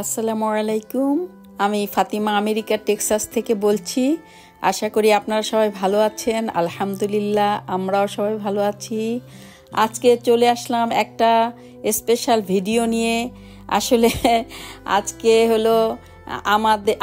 আসসালামু আলাইকুম। আমি ফাতিমা আমেরিকা টেক্সাস থেকে বলছি। আশা করি আপনারা সবাই ভালো আছেন। আলহামদুলিল্লাহ, আমরাও সবাই ভালো আছি। আজকে চলে আসলাম একটা স্পেশাল ভিডিও নিয়ে। আসলে আজকে হলো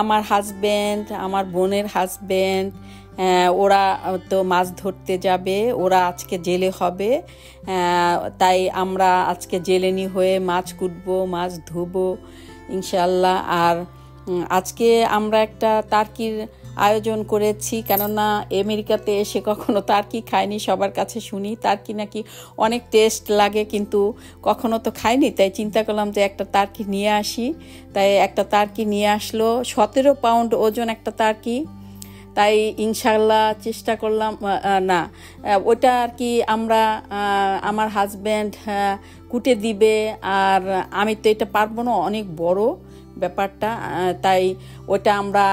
আমার হাজব্যান্ড, আমার বোনের হাজব্যান্ড, ওরা তো মাছ ধরতে যাবে। ওরা আজকে জেলে হবে, তাই আমরা আজকে জেলেনি হয়ে মাছ কুটবো, মাছ ধুবো ইনশাল্লাহ। আর আজকে আমরা একটা টার্কির আয়োজন করেছি, কেননা আমেরিকাতে এসে কখনো টার্কি খাইনি। সবার কাছে শুনি টার্কি নাকি অনেক টেস্ট লাগে, কিন্তু কখনো তো খাইনি। তাই চিন্তা করলাম যে একটা টার্কি নিয়ে আসি। তাই একটা টার্কি নিয়ে আসলো, 17 পাউন্ড ওজন একটা টার্কি। তাই ইনশাল্লাহ চেষ্টা করলাম, না ওটা আর কি আমরা আমার হাজব্যান্ড কুটে দিবে। আর আমি তো এটা পারবো না, অনেক বড় ব্যাপারটা। তাই ওটা আমরা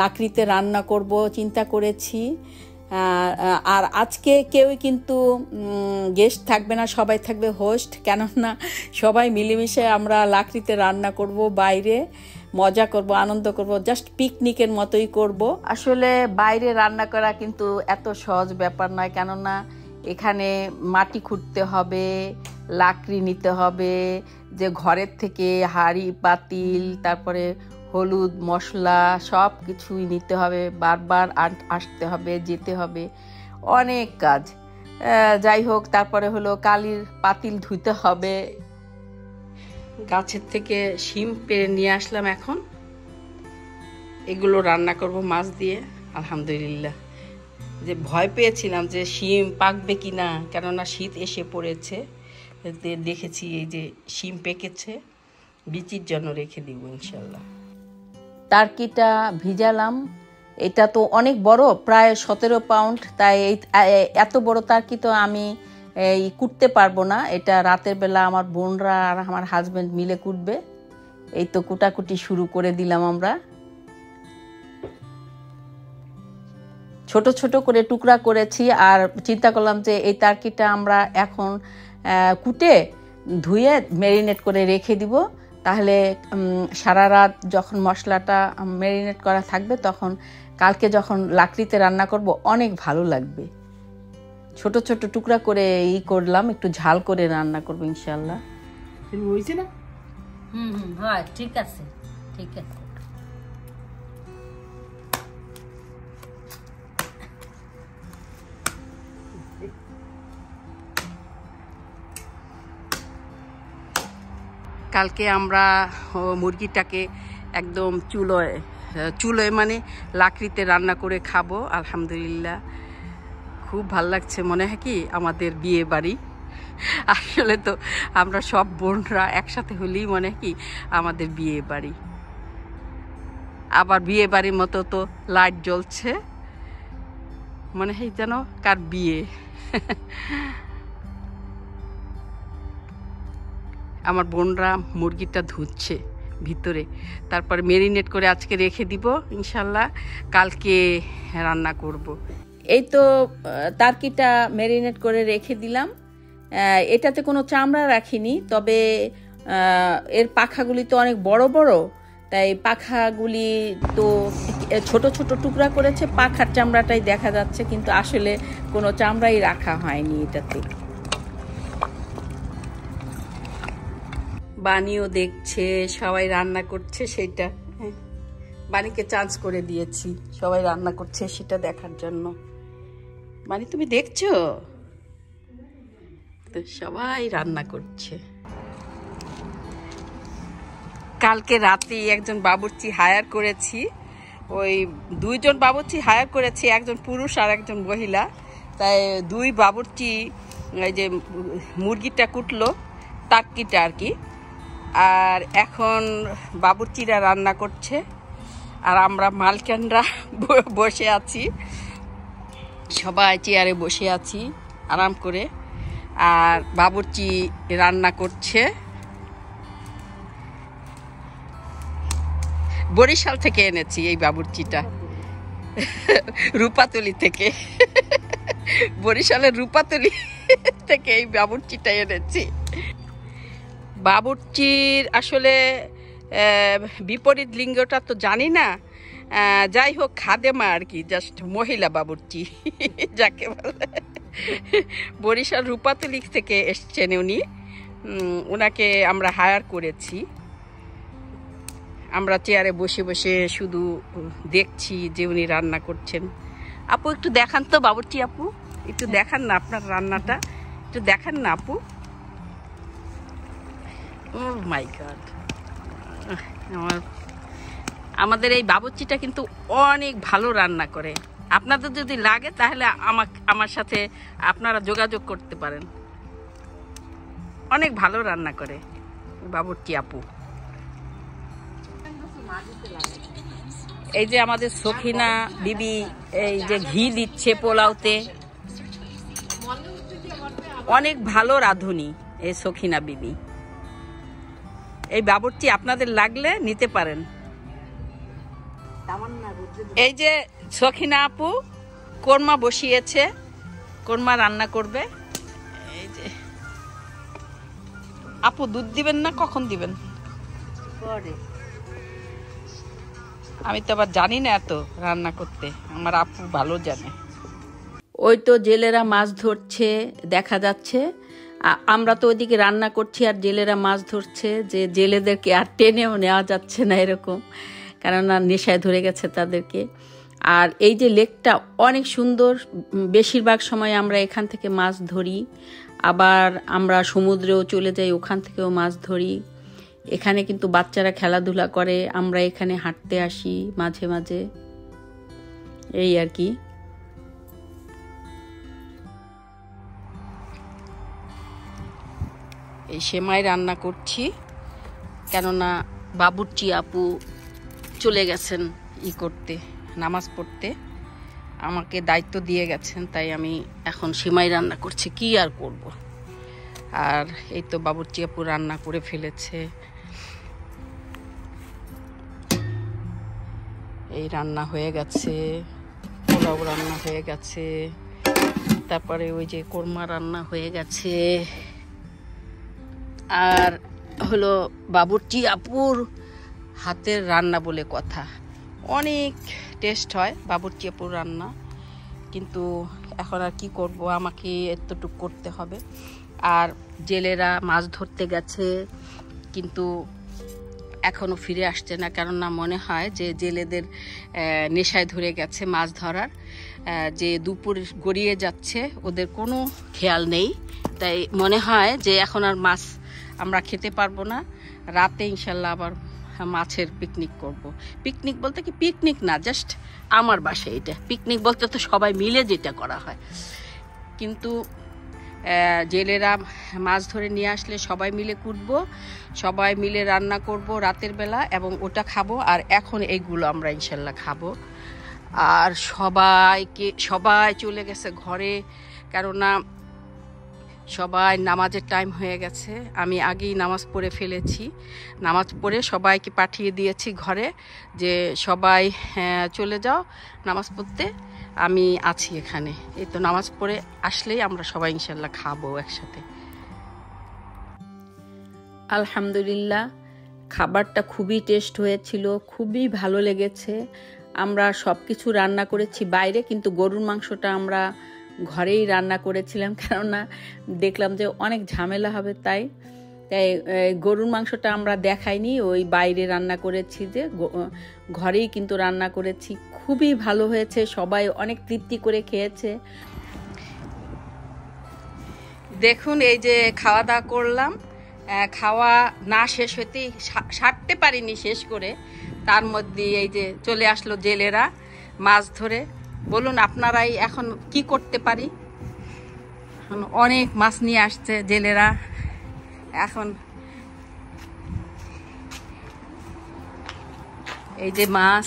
লাকড়িতে রান্না করব চিন্তা করেছি। আর আজকে কেউই কিন্তু গেস্ট থাকবে না, সবাই থাকবে হোস্ট। কেননা সবাই মিলেমিশে আমরা লাকড়িতে রান্না করব, বাইরে মজা করব, আনন্দ করব, জাস্ট পিকনিকের মতোই করব। আসলে বাইরে রান্না করা কিন্তু এত সহজ ব্যাপার নয়, কেননা এখানে মাটি খুঁড়তে হবে, লাকড়ি নিতে হবে, যে ঘরের থেকে হাঁড়ি পাতিল, তারপরে হলুদ মশলা সব কিছুই নিতে হবে, বারবার আসতে হবে, যেতে হবে, অনেক কাজ। যাই হোক, তারপরে হলো কালির পাতিল ধুতে হবে। গাছের থেকে শিম পেড়ে নিয়ে আসলাম, এখন এগুলো রান্না করব মাছ দিয়ে। আলহামদুলিল্লাহ, যে ভয় পেয়েছিলাম যে শিম পাকবে কি না, কেননা শীত এসে পড়েছে। দেখেছি এই যে শিম পেকেছে, বিচির জন্য রেখে দিব ইনশাল্লাহ। টার্কিটা ভিজালাম। এটা তো অনেক বড়, প্রায় 17 পাউন্ড। তাই এত বড় টার্কি তো আমি কুটতে পারবো না। এটা রাতের বেলা আমার বোনরা আর আমার হাজব্যান্ড মিলে কুটবে। এই তো কুটাকুটি শুরু করে দিলাম আমরা। ছোট ছোট করে টুকরা করেছি, আর চিন্তা করলাম যে এই টার্কিটা আমরা এখন কুটে ধুয়ে ম্যারিনেট করে রেখে দিব। তাহলে সারা রাত যখন মশলাটা ম্যারিনেট করা থাকবে, তখন কালকে যখন লাকড়িতে রান্না করব অনেক ভালো লাগবে। ছোট ছোট টুকরা করে করলাম, একটু ঝাল করে রান্না করবো ইনশাল্লাহ। হয়েছে না? হয়, ঠিক আছে, ঠিক আছে। কালকে আমরা মুরগিটাকে একদম চুলোয় মানে লাকড়িতে রান্না করে খাবো। আলহামদুলিল্লাহ, খুব ভাল লাগছে। মনে হয় কি আমাদের বিয়ে বাড়ি। আসলে তো আমরা সব বোনরা একসাথে হলেই মনে হয় কি আমাদের বিয়ে বাড়ি। আবার বিয়ে বাড়ির মতো তো লাইট জ্বলছে, মনে হয় যেন কার বিয়ে। আমার বোনরা মুরগিটা ধুচ্ছে ভিতরে, তারপরে ম্যারিনেট করে আজকে রেখে দিব ইনশাল্লাহ, কালকে রান্না করব। এই তো টার্কিটা ম্যারিনেট করে রেখে দিলাম। এটাতে কোনো চামড়া রাখিনি, তবে এর পাখাগুলি তো অনেক বড় বড়, তাই পাখাগুলি তো ছোট ছোট টুকরা করেছে, পাখার চামড়াটাই দেখা যাচ্ছে, কিন্তু আসলে কোনো চামড়াই রাখা হয়নি এটাতে। বানিও দেখছে, সবাই রান্না করছে, সেটা বানিকে চান্স করে দিয়েছি, সবাই রান্না করছে সেটা দেখার জন্য। বানি, তুমি দেখছো তো, সবাই রান্না করছে। কালকে রাতে একজন বাবুর্চি হায়ার করেছি, ওই 2 জন বাবুর্চি হায়ার করেছি, একজন পুরুষ আর একজন মহিলা। তাই 2 বাবুর্চি এই যে মুরগিটা কুটলো, টার্কিটা আর কি। আর এখন বাবুর্চিরা রান্না করছে, আর আমরা মালকানরা বসে আছি, সবাই চেয়ারে বসে আছি আরাম করে। আর বাবুর্চি রান্না করছে। বরিশাল থেকে এনেছি এই বাবুর্চিটা, রূপাতলি থেকে। বরিশালের রূপাতলি থেকে এই বাবুর্চিটা এনেছি। বাবুর্চির আসলে বিপরীত লিঙ্গটা তো জানি না, যাই হোক খাদেমা আর কি, জাস্ট মহিলা বাবুর্চি যাকে বলে। বরিশাল রূপাতলিক থেকে এসছেন উনি, ওনাকে আমরা হায়ার করেছি। আমরা চেয়ারে বসে বসে শুধু দেখছি যে উনি রান্না করছেন। আপু একটু দেখান তো বাবুর্চি আপু, একটু দেখান না আপনার রান্নাটা, একটু দেখান না আপু। ও মাই গড, আমাদের এই বাবুর্চিটা কিন্তু অনেক ভালো রান্না করে। আপনাদের যদি লাগে তাহলে আমার সাথে আপনারা যোগাযোগ করতে পারেন। অনেক ভালো রান্না করে বাবুর্চি আপু। এই যে আমাদের সখিনা বিবি এই যে ঘি দিচ্ছে পোলাওতে, অনেক ভালো রাঁধুনি এই সখিনা বিবি। এই বাবুর্চি আপনাদের লাগলে নিতে পারেন। এই যে সখিনা আপু কোরমা বসিয়েছে, কোরমা রান্না করবে। এই যে আপু দুধ দিবেন না, কখন দিবেন? আমি তো আবার জানি না এত রান্না করতে, আমার আপু ভালো জানে। ওই তো জেলেরা মাছ ধরছে দেখা যাচ্ছে, আমরা তো ওইদিকে রান্না করছি আর জেলেরা মাছ ধরছে। যে জেলেদেরকে আর টেনেও নেওয়া যাচ্ছে না এরকম, কেননা নেশায় ধরে গেছে তাদেরকে। আর এই যে লেকটা অনেক সুন্দর, বেশিরভাগ সময় আমরা এখান থেকে মাছ ধরি, আবার আমরা সমুদ্রেও চলে যাই, ওখান থেকেও মাছ ধরি। এখানে কিন্তু বাচ্চারা খেলাধুলা করে, আমরা এখানে হাঁটতে আসি মাঝে মাঝে, এই আর কি। এই সেমাই রান্না করছি, কেননা বাবুর্চি আপু চলে গেছেন করতে, নামাজ পড়তে, আমাকে দায়িত্ব দিয়ে গেছেন, তাই আমি এখন সেমাই রান্না করছি, কি আর করব। আর এই তো বাবুর্চি আপু রান্না করে ফেলেছে। এই রান্না হয়ে গেছে, পোলাও রান্না হয়ে গেছে, তারপরে ওই যে কোরমা রান্না হয়ে গেছে। আর হলো বাবুর্চি আপুর হাতের রান্না বলে কথা, অনেক টেস্ট হয় বাবুর্চি আপুর রান্না। কিন্তু এখন আর কি করব, আমাকে এতটুকু করতে হবে। আর জেলেরা মাছ ধরতে গেছে, কিন্তু এখনও ফিরে আসছে না, কেননা মনে হয় যে জেলেদের নেশায় ধরে গেছে মাছ ধরার, যে দুপুর গড়িয়ে যাচ্ছে, ওদের কোনো খেয়াল নেই। তাই মনে হয় যে এখন আর মাছ আমরা খেতে পারবো না, রাতে ইনশাল্লাহ আবার মাছের পিকনিক করব। পিকনিক বলতে কি পিকনিক না, জাস্ট আমার বাসায় এটা পিকনিক বলতে তো সবাই মিলে যেটা করা হয়, কিন্তু জেলেরা মাছ ধরে নিয়ে আসলে সবাই মিলে কুটবো, সবাই মিলে রান্না করব রাতের বেলা এবং ওটা খাবো। আর এখন এইগুলো আমরা ইনশাল্লাহ খাবো। আর সবাই চলে গেছে ঘরে, কেননা সবাই নামাজের টাইম হয়ে গেছে। আমি আগেই নামাজ পড়ে ফেলেছি, নামাজ পড়ে সবাইকে পাঠিয়ে দিয়েছি ঘরে, যে সবাই চলে যাও নামাজ পড়তে, আমি আছি এখানে। এই তো নামাজ পড়ে আসলেই আমরা সবাই ইনশাল্লাহ খাবো একসাথে। আলহামদুলিল্লাহ, খাবারটা খুবই টেস্ট হয়েছিল, খুবই ভালো লেগেছে। আমরা সব কিছু রান্না করেছি বাইরে, কিন্তু গরুর মাংসটা আমরা ঘরেই রান্না করেছিলাম, কেননা দেখলাম যে অনেক ঝামেলা হবে, তাই গরুর মাংসটা আমরা দেখাইনি, ওই বাইরে রান্না করেছি, যে ঘরেই কিন্তু রান্না করেছি। খুবই ভালো হয়েছে, সবাই অনেক তৃপ্তি করে খেয়েছে। দেখুন এই যে খাওয়া দাওয়া করলাম, খাওয়া না শেষ হতেই সারতে পারিনি শেষ করে, তার মধ্যে এই যে চলে আসলো জেলেরা মাছ ধরে। বলুন আপনারাই এখন কি করতে পারি, অনেক মাছ নিয়ে আসছে জেলেরা। এখন এই যে মাছ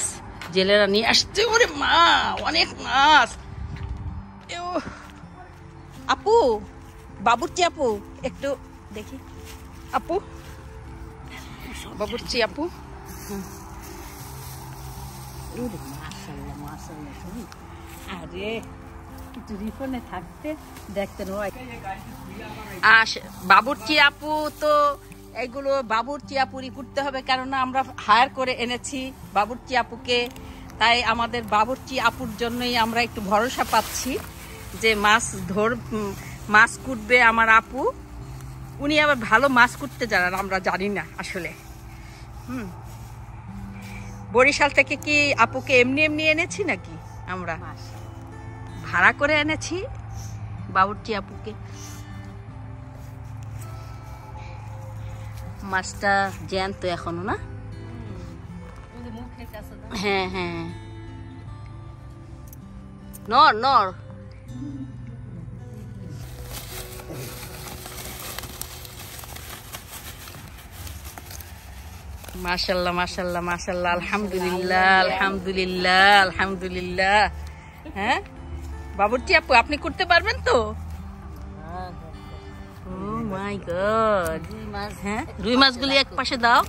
জেলেরা নিয়ে আসছে, ওরে মা অনেক মাছ। আপু, বাবুর্চি আপু একটু দেখি, আপু বাবুর্চি আপু, আরে কিছু রিফোনে থাকতে দেখতেন। বাবুর্চি আপু তো এইগুলো বাবুর্চি আপুরি করতে হবে, কারণ আমরা হায়ার করে এনেছি বাবুর্চি আপুকে। তাই আমাদের বাবুর্চি আপুর জন্যই আমরা একটু ভরসা পাচ্ছি যে মাছ কুটবে আমার আপু। উনি আবার ভালো মাছ কুটতে জানেন, আমরা জানি না আসলে। বরিশাল থেকে কি আপুকে এমনি এমনি এনেছি নাকি, আমরা ভাড়া করে এনেছি বাবুর্চি আপুকে। মাছটা জ্যান্ত এখনো না? হ্যাঁ হ্যাঁ, নর নর। মাশাআল্লাহ মাশাআল্লাহ মাশাআল্লাহ, আলহামদুলিল্লাহ আলহামদুলিল্লাহ আলহামদুলিল্লাহ। হ্যাঁ বাবুর্চি আপু, আপনি করতে পারবেন তো? ও মাই গড। হ্যাঁ, রুই মাছগুলি এক পাশে দাও।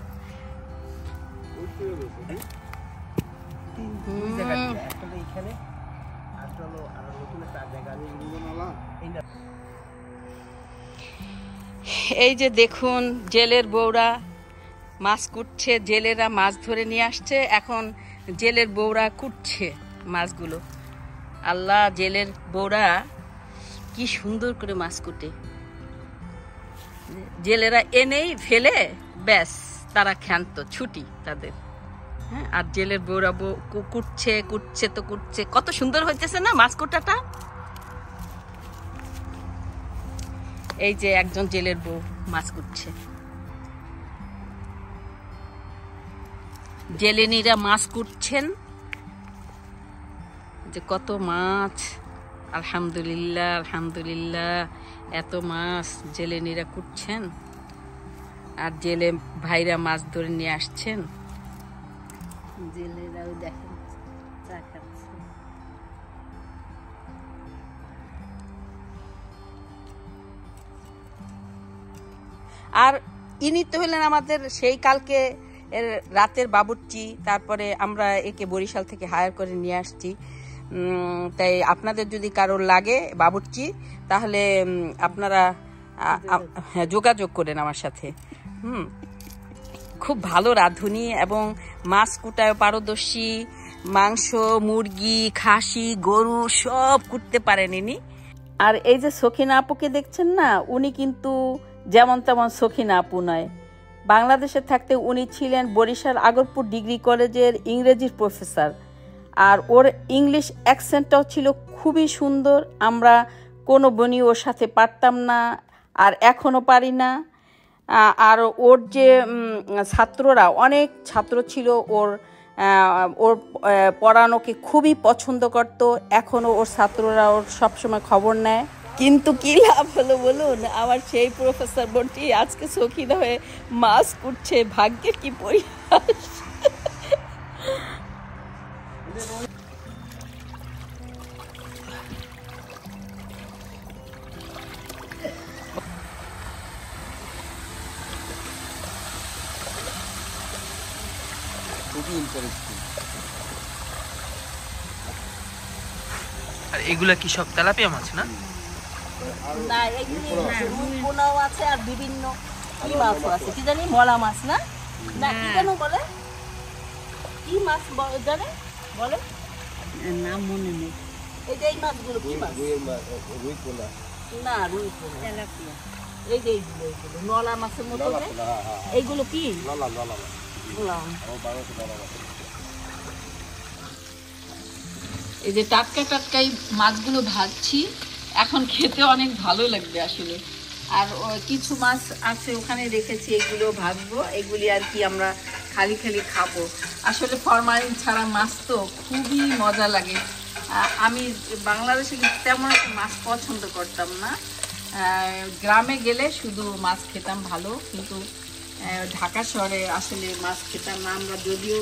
এই যে দেখুন, জেলের বউরা মাছ কুটছে, জেলেরা মাছ ধরে নিয়ে আসছে, এখন জেলের বউরা কুটছে মাছগুলো। আল্লাহ, জেলের বউরা কি সুন্দর করে মাছ কুটে। জেলেরা এনেই ফেলে ব্যাস, তারা ক্ষান্ত, ছুটি তাদের। হ্যাঁ, আর জেলের বউরা কুটছে কুটছে তো কুটছে। কত সুন্দর হইতেছে না মাছ কুটাটা। এই যে একজন জেলের বউ মাছ কুটছে। জেলেনিরা মাছ কুটছেন, যে কত মাছ। আলহামদুলিল্লাহ আলহামদুলিল্লাহ, এত মাছ জেলেনিরা কুটছেন, আর জেলে ভাইরা মাছ ধরে নিয়ে আসছেন। জেলেরাও দেখেন চা খাচ্ছে। আর ইনি তো হলেন আমাদের সেই কালকে রাতের বাবুর্চি। তারপরে আমরা একে বরিশাল থেকে হায়ার করে নিয়ে আসছি। তাই আপনাদের যদি কারোর লাগে বাবুর্চি, তাহলে আপনারা যোগাযোগ করেন আমার সাথে। খুব ভালো রাঁধুনি এবং মাছ কুটায় পারদর্শী। মাংস, মুরগি, খাসি, গরু সব কুটতে পারেন ইনি। আর এই যে সখিনা আপুকে দেখছেন না, উনি কিন্তু যেমন তেমন সখিনা আপু নয়। বাংলাদেশে থাকতে উনি ছিলেন বরিশাল আগরপুর ডিগ্রি কলেজের ইংরেজির প্রফেসর। আর ওর ইংলিশ অ্যাকসেন্টটাও ছিল খুবই সুন্দর। আমরা কোনো বনি ওর সাথে পারতাম না, আর এখনও পারি না। আর ওর যে ছাত্ররা, অনেক ছাত্র ছিল ওর পড়ানোকে খুবই পছন্দ করত। এখনও ওর ছাত্ররা ওর সবসময় খবর নেয়। কিন্তু কি লাভ হলো বলুন, আমার সেই প্রফেসর বোনটি আজকে সখিনা হয়ে মাছ কুটছে। ভাগ্যের কি পরিহাস। আর এগুলা কি সব তেলাপিয়া মাছ না? না, এগুলি পোনাও আছে, আর বিভিন্ন কি মাছও আছে, কি জানি মলা মাছ না, না কি যেন বলে, কি মাছ জানে বলে, নাম মনে নেই। এই যে এই মাছগুলো কি মাছ? না, রুই পোনা, তেলাপিয়া। এই যে এইগুলো নলা মাছের মতো, এইগুলো কি? এই যে টাটকা টাটকাই মাছগুলো ভাজছি, এখন খেতে অনেক ভালো লাগবে আসলে। আর কিছু মাছ আছে ওখানে রেখেছি, এগুলো ভাজবো। এগুলি আর কি আমরা খালি খালি খাবো। আসলে ফরমালিন ছাড়া মাছ তো খুবই মজা লাগে। আমি বাংলাদেশে তেমন একটা মাছ পছন্দ করতাম না। গ্রামে গেলে শুধু মাছ খেতাম ভালো, কিন্তু ঢাকা শহরে আসলে মাছ খেতাম না। আমরা যদিও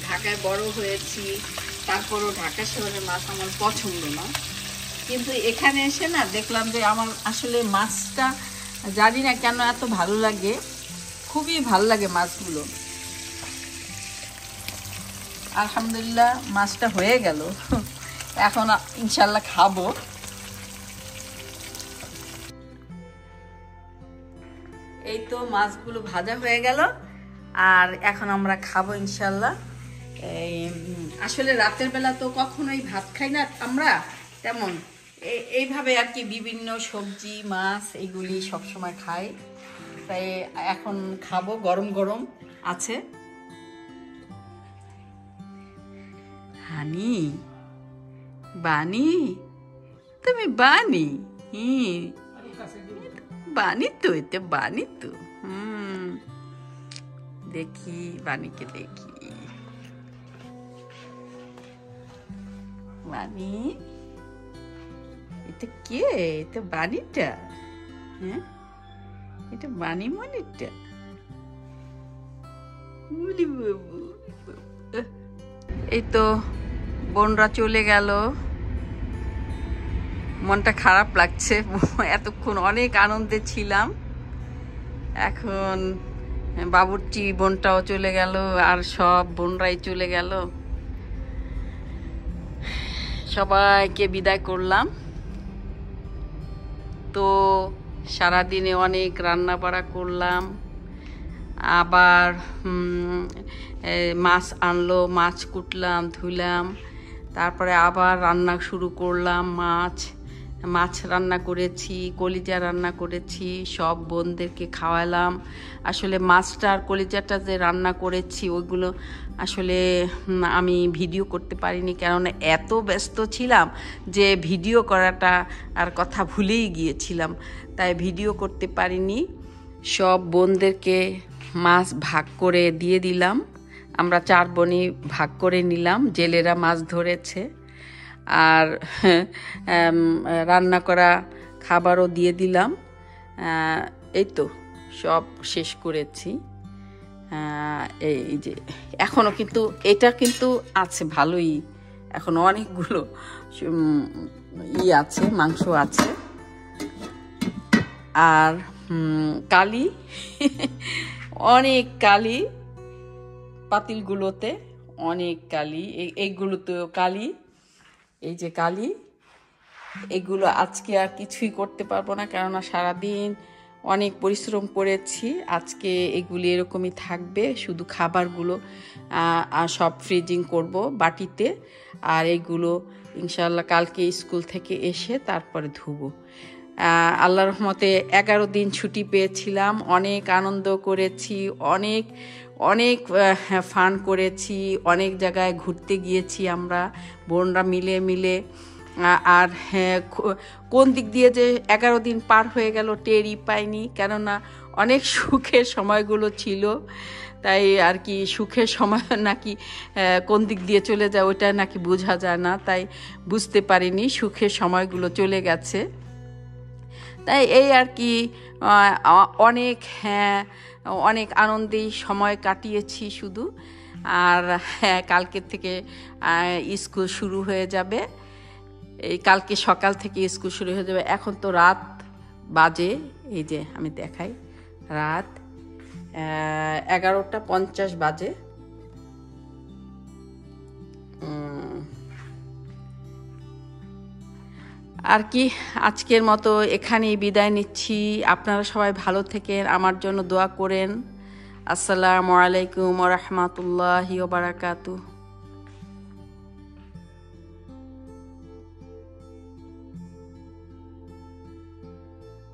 ঢাকায় বড় হয়েছি, তারপরও ঢাকা শহরের মাছ আমার পছন্দ না। কিন্তু এখানে এসে না দেখলাম যে আমার আসলে মাছটা জানি না কেন এত ভালো লাগে, খুবই ভালো লাগে মাছগুলো। আলহামদুলিল্লাহ মাছটা হয়ে গেল, এখন ইনশাল্লাহ খাবো। এই তো মাছগুলো ভাজা হয়ে গেল, আর এখন আমরা খাবো ইনশাল্লাহ। আসলে রাতের বেলা তো কখনোই ভাত খাই না আমরা তেমন, এইভাবে আর কি বিভিন্ন সবজি মাছ এইগুলি সবসময় খাই, তাই এখন খাবো। গরম গরম আছে। হানি বানি, তুমি বানি? বানি তো, এতে বানি তো। দেখি বানিকে দেখি। বানি, এটা কে? এটা বানিটা? হ্যাঁ, এটা বানি মনিটা। এই তো বোনরা চলে গেল, মনটা খারাপ লাগছে। এতক্ষণ অনেক আনন্দে ছিলাম, এখন বাবুর্চি বোনটাও চলে গেল, আর সব বোনরাই চলে গেল। সবাইকে বিদায় করলাম। তো সারাদিনে অনেক রান্না বাড়া করলাম, আবার মাছ আনলো, মাছ কুটলাম, ধুলাম, তারপরে আবার রান্না শুরু করলাম। মাছ রান্না করেছি, কলিজা রান্না করেছি, সব বোনদেরকে খাওয়ালাম। আসলে মাছটা আর কলিজাটা যে রান্না করেছি ওইগুলো আসলে আমি ভিডিও করতে পারিনি, কেননা এত ব্যস্ত ছিলাম যে ভিডিও করাটা আর কথা ভুলেই গিয়েছিলাম, তাই ভিডিও করতে পারিনি। সব বোনদেরকে মাছ ভাগ করে দিয়ে দিলাম। আমরা 4 বোনই ভাগ করে নিলাম, জেলেরা মাছ ধরেছে, আর রান্না করা খাবারও দিয়ে দিলাম। এই তো সব শেষ করেছি। এই যে এখনও কিন্তু এটা কিন্তু আছে ভালোই, এখন অনেকগুলো আছে, মাংস আছে। আর কালি, অনেক কালি পাতিলগুলোতে, অনেক কালি, এইগুলোতেও কালি। এই যে কালি, এগুলো আজকে আর কিছুই করতে পারবো না, কেননা সারাদিন অনেক পরিশ্রম করেছি। আজকে এগুলি এরকমই থাকবে, শুধু খাবারগুলো সব ফ্রিজিং করব বাটিতে, আর এগুলো ইনশাল্লাহ কালকে স্কুল থেকে এসে তারপরে ধুবো। আল্লাহর রহমতে 11 দিন ছুটি পেয়েছিলাম, অনেক আনন্দ করেছি, অনেক অনেক ফান করেছি, অনেক জায়গায় ঘুরতে গিয়েছি আমরা বোনরা মিলে। আর হ্যাঁ, কোন দিক দিয়ে যে 11 দিন পার হয়ে গেল টেরই পাইনি, কেননা অনেক সুখের সময়গুলো ছিল, তাই আর কি সুখের সময় নাকি কোন দিক দিয়ে চলে যায় ওটা নাকি বোঝা যায় না, তাই বুঝতে পারিনি সুখের সময়গুলো চলে গেছে। তাই এই আর কি অনেক আনন্দেই সময় কাটিয়েছি শুধু। আর হ্যাঁ, কালকে থেকে স্কুল শুরু হয়ে যাবে, এই কালকে সকাল থেকে স্কুল শুরু হয়ে যাবে। এখন তো রাত বাজে, এই যে আমি দেখাই, রাত 11:50 বাজে। আর কি আজকের মতো এখানেই বিদায় নিচ্ছি। আপনারা সবাই ভালো থেকেন, আমার জন্য দোয়া করেন। আসসালামু আলাইকুম ওয়া রাহমাতুল্লাহি ওয়া বারাকাতুহু।